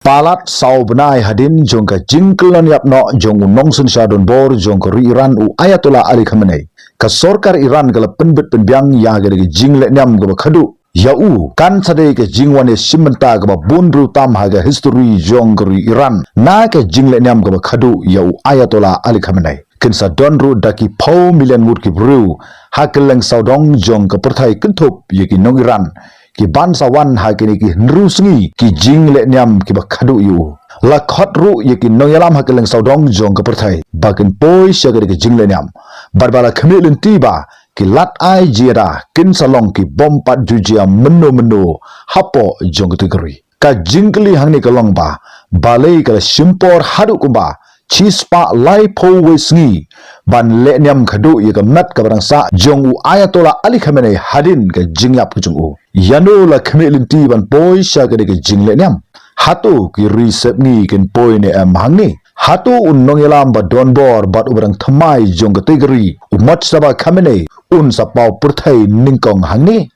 Palat sau benai hadin jong ka jingkelan yap no jong unong sun syadon bor jong ka Iran u Ayatollah Ali Khamenei. Ka sorkar Iran ka penbet penbiang ya ga jingle nyam ga khadu. Ya u kan sadai ka jingwane simenta ga bundru tam ha ga history jong ka Iran. Na ka jingle nyam ga khadu ya u Ayatollah Ali Khamenei. Kinsa donru daki pau million mut ki bru hakeleng saudong jong ka perthai kentup yaki nong Iran. Ki bansawan ha kini ki nrusngi ki jingle nyam ki bakhadu yu la khotru yaki noyalam ha keleng saudong jong ka perthai bakin poi syagari ki jingle nyam barbala khmelin tiba ki lat ai jira kin salong ki bom pat jujia meno hapo jong tegri ka jingli hangni ka longba balai ka simpor hadu kumba chispa lai po wisngi ban le nyam khadu ye ka mat ka barangsa jong u Ayatollah Ali Khamenei hadin ka jingyap ku jong u yano la khmelin ti ban poi sha ka de ka jingle nyam hatu ki reset ni ken poi ne am hangni hatu unnong yalam ba don bor bat ubrang thamai jong ka tegri umat saba Khamenei un sa pau purthai ningkong hangni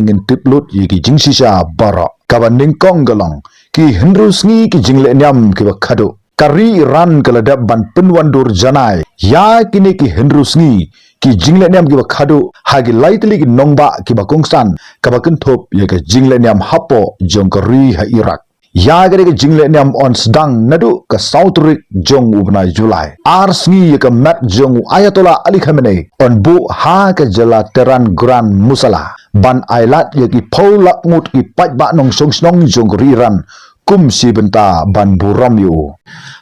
ngin tiplut ye ki jingsisha bara ka ban ningkong galong ki hendrusngi ki jingle nyam ki ba khadu Kari Iran keladap ban penwandur janai ya kini ki hendrusngi ki jingle nyam ki bakhadu hagi laitli ki nongba ki bakungsan ka bakenthop ya ka jingle nyam hapo jong kari ha Iraq ya gare ki jingle nyam on sedang nadu ka sautrik jong ubnai Julai arsngi ya ka mat jong Ayatollah Ali Khamenei on bu ha ka jala teran gran musala ban ailat ya ki paulak mut ki pajba nong songsnong jong kari Iran kum si benta ban buram yu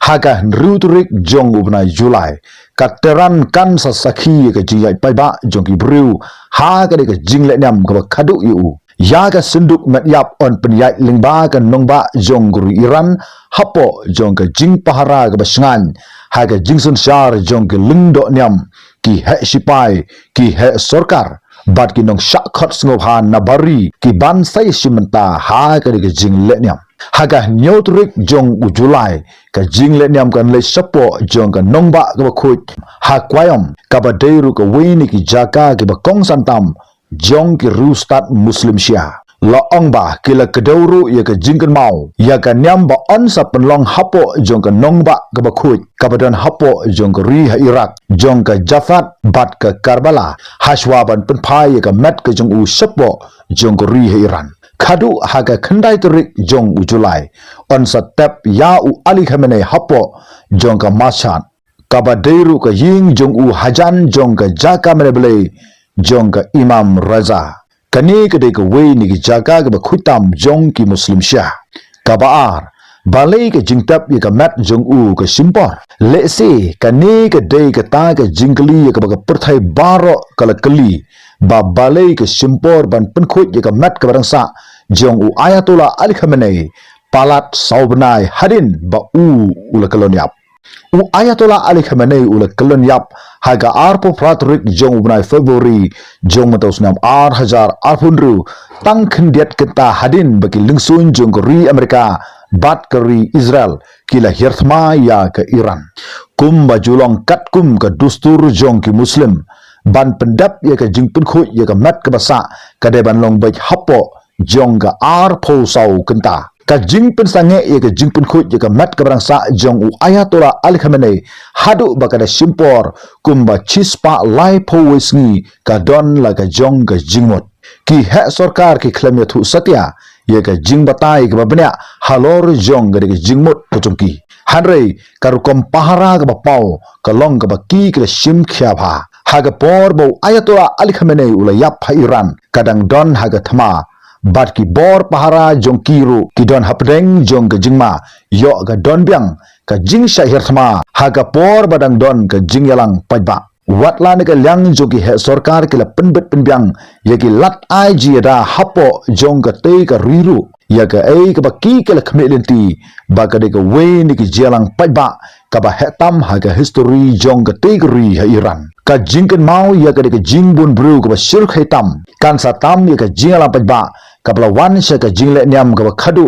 haga nruturik jong ubnai Julai kateran kan sasakhi ka jingai paiba jong ki bru haga de ka jingle nyam ka khadu yu ya ka sunduk mat yap on penyai lingba ka nongba jong guru Iran hapo jong ka jing pahara ka basengan haga jingsun syar jong ka lingdo nyam ki he sipai ki he sorkar bat ki nong shakhot sngohan nabari ki bansai simenta haga de ka jingle nyam haga nyotrik jong u Julai ka jingle nyam kan le sapo jong ka nongba ka khut ha kwayom ka badairu ka wini ki jaka ki ba kong santam jong ki rustat muslim Shia la ongba ki la kedauru ya ka jingkan mau ya ka nyam ba on sa penlong hapo jong ka nongba ka ba khut ka badan hapo jong ka ri ha Iraq jong ka Jafat bat ka Karbala hashwaban penpai ya ka mat ka jong u sapo jong ka ri ha Iran khadu haga khandai turik jong u Julai on sa tap ya u Ali Khamenei hapo jong ka Mashhad ka badairu ka ying jong u hajan jong ka jaka meneble jong ka Imam Raza kani ka de ka we ni ki jaka ka khutam jong ki muslim Shia ka baar balai ka jingtap ya ka mat jong u ka simpor lese kani ka de ka ta ka jingkli ya ka perthai baro kala kali ba balai ka simpor ban penkhut ya ka mat ka barangsa jong u Ayatollah Ali Khamenei palat saubenai hadin ba ula koloniap u Ayatollah Ali Khamenei ula koloniap haga arpo pratrik jong ubnai Februari jong matausnam hazar arpunru tang khendiat kenta hadin bagi lingsun jong keri Amerika bat keri Israel kila hirthma ya ke Iran kum bajulong kat kum ke dustur jong ki muslim ban pendap ya ke jing penkhut ya ke mat ke basa kade ban long baik hapo jong ka arpo sau kenta ka jing pensange ya ka jing penkhut ya ka mat ka barangsa jong u Ayatollah Ali Khamenei hadu bakada simpor kumba chispa lai po wisngi ka don la ka jong ka jingmot ki he sorkar ki klaim ya thu satya ya ka jing batai ka babnya halor jong ga ka jingmot ka chongki hanrei karukom pahara ka bapau ka long ka baki ka sim khya bha haga por bo Ayatollah Ali Khamenei ula yap ha Iran kadang don haga thama bat ki bor pahara jong kiru ki don hapdeng jong ka jingma yo ka don biang ka jing syahir thama haga por badang don ka jing yalang pajba watla ne ka lyang jo ki he sarkar ki la penbet penbiang ya ki lat ai ji da hapo jong ka te ka riru ya ka ei ka baki ka la khmelenti ba ka de ka we ni ki jalang pajba ka ba hetam haga history jong ka te ka ri ha Iran ka jingken mau ya ka de ka jingbun bru ka ba shir khaitam kan sa tam ya ka jingala pajba kabla wan sha ka jingle nyam ka khadu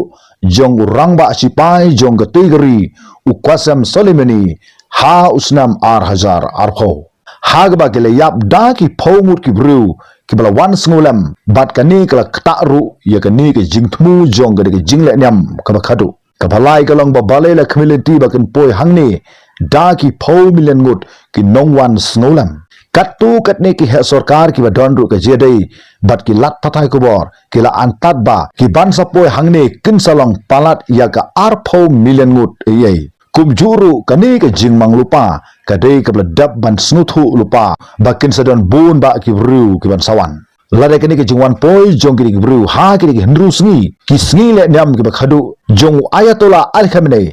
jong urangba sipai jong ka tegri u Qasem Soleimani ha usnam hazar arpho hagba ke le yap da ki phomut ki bru ki bala wan sngulam bat ka ni ka ta'ru ya ka ni ka jingthmu jong ka de ka jingle nyam ka khadu Kapalai kalong ba balai la community ba kan poi hangni da ki phau million ngut ki nongwan snolam katu katne ki he sarkar ki ba don ru ka jedai bat ki lat pathai ko bor ki la antat ba ki ban sa poi hangne kin salong palat ya ka ar phau million ngut yei kum juru kani ka jingmang lupa kadai ka bladap ban snuthu lupa bakin sadon bun ba ki bru ki ban sawan lada kini ke jingwan poi jong kini bru ha kini ke hendru sngi le nyam ke bakhadu jong ayatollah al khamenei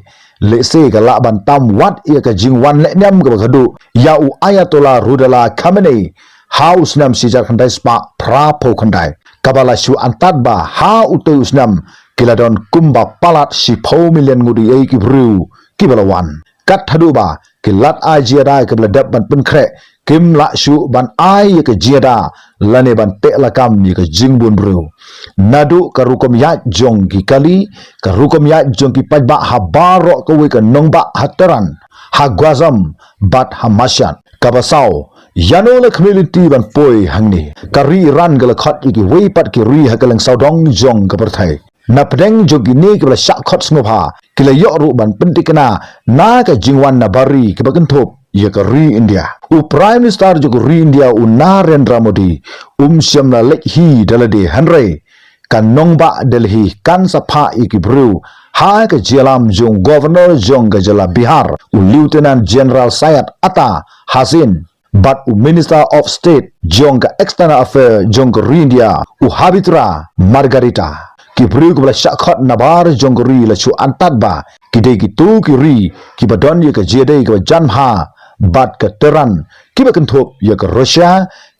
le se ka la ban tam wat ia ka jingwan le nyam ke bakhadu ya u ayatollah rudala khamenei house nam sijar khandai spa pra pho khandai kabala shu antat ba ha utu usnam kiladon kumba palat si pho million ngudi ei ki bru ki balawan kat hadu ba kilat ajira ke bladap ban pun khre kim la shu ban ai ke jiada lane ban te la kam ni ke jingbun bru nadu karukom ya jong ki kali karukom ya jong ki pajba habaro ko we ka nongba hataran hagwazam bat hamashan kabasau yano la community ban poi hangni kari ran gal khat ki we pat ki ri hakalang saudong jong ka perthai na pedeng jogi ni ke bla syak khot snopha kila yo ru ban pentikna na ka jingwan na bari ke bagan thop ya ka ri India u prime minister jo ri India u Narendra Modi syamla lek hi dalade hanre kan nongba Delhi kan sapha ikibru ha ka jelam jong governor jong gajala Bihar u lieutenant general Syed Atta Hasin but u minister of state jong ka external affair jong ri India u Habitra Margarita ki bru ko bla shakhot nabar jongri la chu antat ba ki de ki tu ki ri ki badon ye ka jede ka janha bat ka teran ki ba kan thop ye ka Russia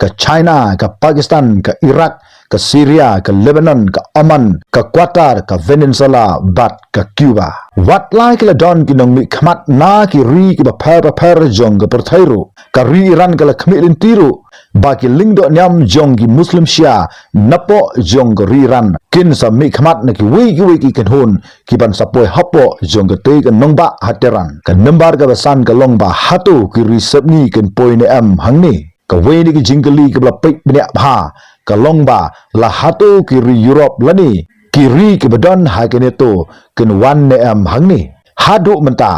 ka China ka Pakistan ka Iraq ka Syria ka Lebanon ka Oman ka Qatar ka Venezuela bat ka Cuba wat lai ki la don ki nong mi khmat na ki ri ki ba phar jong ka perthairu ka ri Iran ka la khmilin tiru baki lingdo nyam jong ki Muslim Shia napo jong ka ri Iran kin sa mi khmat na ki wei ki kan hon ki ban sapoi hapo jong ka te ka nongba hateran ka nambar ka basan ka longba hatu ki ri sabni kan poi ne am hangni ka wei ni ki jingkali ka bla pek bnya bha ka longba la hatu ki ri Europe lani ki ri ki badon ha ke neto kan wan ne am hangni hadu menta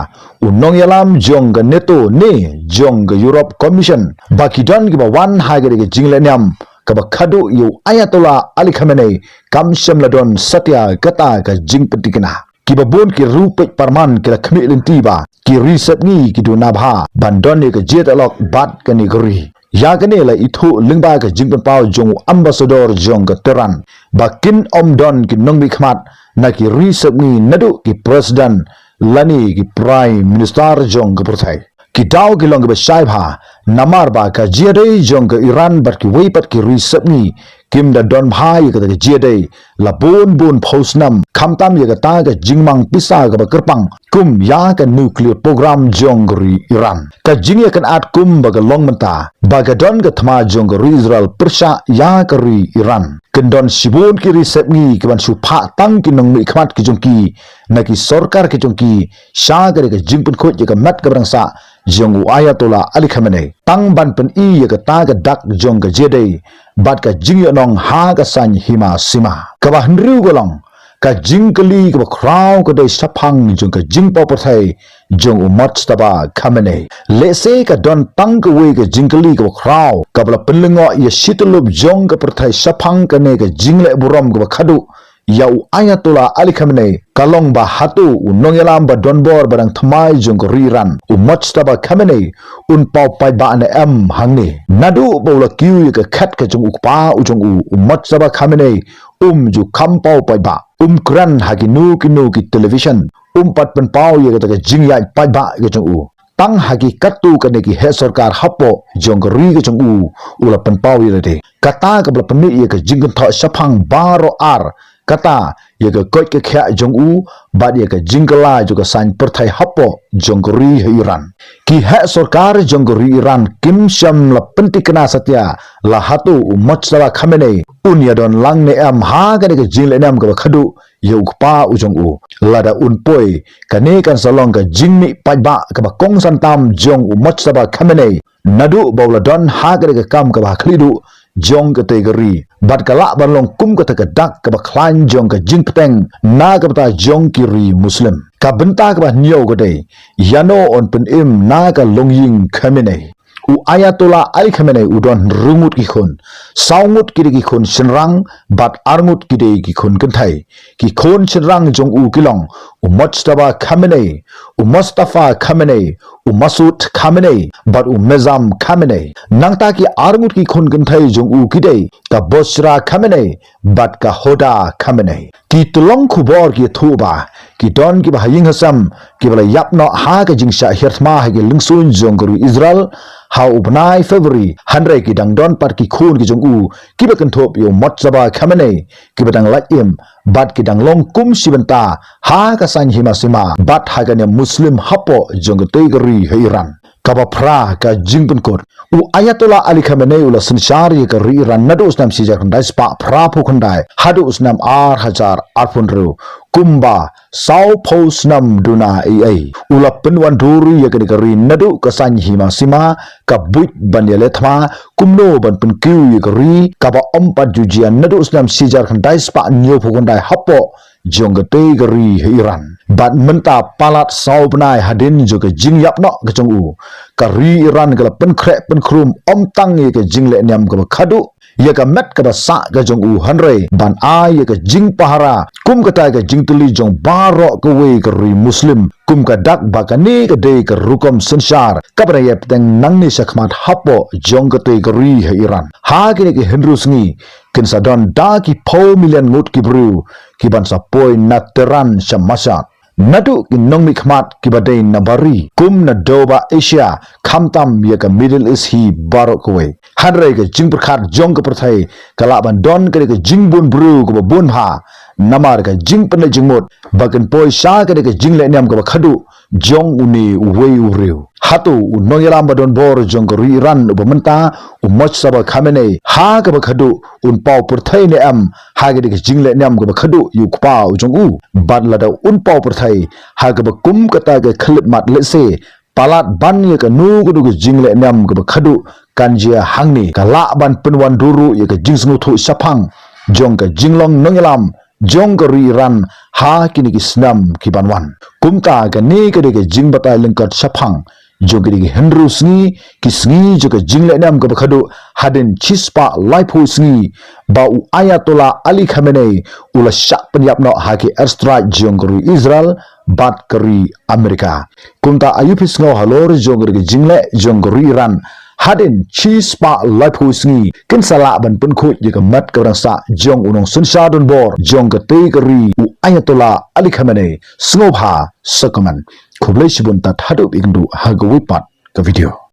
unong yalam jong ga neto ne jong ga Europe Commission baki don ki ba wan ha ke jingle nyam ka ba khadu yu ayatollah ali khamenei kam shamladon satya kata ka jing petikna ki ba bon ki rupek parman ki la khmi linti ba ki reset ni ki do na bha bandon ni ka jet alok bat ka ni gri ya ka ne la ithu lingba ka jing pen pau jong ambassador jong ka teran bakin omdon ki nongbi khmat na ki reset ni nadu ki president lani ki prime minister jong ka prothai ki daw ki long ba shai bha namar ba ka jede jong ka Iran bat ki wei pat ki reset ni kim da don bhai ka ta jede la bon phosnam khamtam ye ka ta ka jingmang pisa ka ba kerpang kum ya ka nuclear program jong ri Iran ka jingya kan at kum ba ka long menta ba ka don ka thma jong ri Israel persha ya ka ri Iran kendon sibun ki reset ni ki ban su pha tang ki nong mi khmat ki jong ki na ki sarkar ki jong ki sha ka ka jingpun khot ye ka mat ka brang sa jong ayatollah ali khamenei tang ban pen i ye ka ta ka dak jong ka jede bat ka jingya nong ha ka san hima sima ka ba hnru golong ka jingkali ka kraw ka dai saphang jong ka jingpo pathai jong umat staba khamenei lese ka don tang ka we ka jingkali ka kraw ka bla penlengo ye shitulup jong ka pathai saphang ka ne ka jingle buram ka khadu yau ayatollah ali khamenei kalong ba hatu unong yalam ba donbor barang thmai jong ko riran umat staba khamenei un pau pai ba ne am hangni nadu bola kiu ka khat ka jong ukpa ujong umat staba khamenei ju kham pau pai ba kran haginu ki television pat pen pau ye ka jing ya pai ba ka jong tang hagi katu ka ne ki he sarkar hapo jong ko ri ka jong ula pen pau ye de kata ka bla pen ye ka jing tho saphang baro ar kata ye ka koi ka kha jong bat ye ka jingla ju ka san perthai hapo jong ko ri Iran ki he sarkar jong ko ri Iran kim sham la pentikna satya la hatu umat sala khamenei un ya don lang ne am ha ka ne ka jingle nam ka khadu ye ukpa ujong lada un poi ka ne kan salong ka jingmi pajba ka ba kong san tam jong umat saba khamenei nadu bawla don ha ka kam ka ba khlidu jong kategori bat kalak ban long kum kata kedak ke baklan jong ke jing peteng na ke bata jong kiri muslim ka benta ke bah nyau gede yano on pen im na ka long ying Khamenei u Ayatollah Ali Khamenei udon rungut ki khon saungut ki ki khon shenrang bat arngut ki khon kenthai ki khon shenrang jong u kilong u Mojtaba Khamenei u Mustafa Khamenei u Masud Khamenei bat u Mezam Khamenei nangta ki arngut ki khon kenthai jong u kidei ka Bosra Khamenei bat ka Hoda Khamenei ki tulong khubor ki thuba ki don ki bahaying hasam ki bala yapno ha ka jingsha hirthma ha ki lingsun jong guru Israel ha ubnai February handrai ki dang don pat ki khun ki jong u ki ba kan thop yo Mojtaba Khamenei ki ba dang laim bat ki dang long kum sibenta ha ka san hima sima bat ha ga ne muslim hapo jong te gari he Iran kaba pra ka jingpen kot u Ayatollah Ali Khamenei ula sensyari ka ri Iran nadu usnam sijak ndai spa pra phukhandai hadu usnam ar hajar arpunru kumba sau pos nam duna ai ula penwan duri ya ka ri nadu ka san hima sima ka buit banyale thma kumno ban pen kiu ya ka ri kaba ompat jujian nadu usnam sijak ndai spa nyo phukhandai hapo jong te gari Iran bat menta palat sau benai hadin juga jing yap no ke jong u kari Iran kala pen krek pen krum om tang ye ke jing le nyam ke khadu ye ka met ke sa ke jong u hanre ban a ye ke jing pahara kum kata ke jing tuli jong baro ke we kari muslim kum ka dak bakani ke de ke rukom sensyar kabra ye peteng nang ni sakmat hapo jong ke te gari Iran ha ke hendrus ngi kin sadon da ki po million ngut ki bru ki ban sa poi nateran shamasa nadu ki nong mi khmat ki badai nabari kum na doba Asia khamtam ye ka Middle East hi barok we hanrai ke jing prakhat jong ke prathai kala ban don ke jing bun bru ko bun ha namar ke jing pen jingmot bagan poi sha ke jing le nyam ko khadu jong uni wei uriu hatu nongiram badon bor jong ko Iran ubamenta Mojtaba Khamenei ha ka khadu un pau purthai ne am ha ke jingle nyam ko khadu yu pa jong u badla da un pau purthai ha ka kum kata ke khlit mat le se palat ban ye ka nu ko jingle nyam ko khadu kanjia hangni ka la ban penwan duru ye ka jingsnu thu saphang jong ka jinglong nongilam jong ko Iran ha kini ki snam ki banwan kumta ka ne ke jing batai lengkat saphang jong ki hendru sngi ki sngi jo ka jingle nam ka khadu hadin chispa laipu sngi ba u Ayatollah Ali Khamenei ula syak penyap no ha ki airstrike jong ko Israel bat kari Amerika kumta ayupis ngo halor jong ki jingle jong ko Iran hadin chispa laipu sngi kin sala ban pun khut ye ka mat ka rasa jong unong sunsha don bor jong ka te kari u Ayatollah Ali Khamenei sngo bha sakaman khublai sibun tat hadu igndu hagawi pat ka video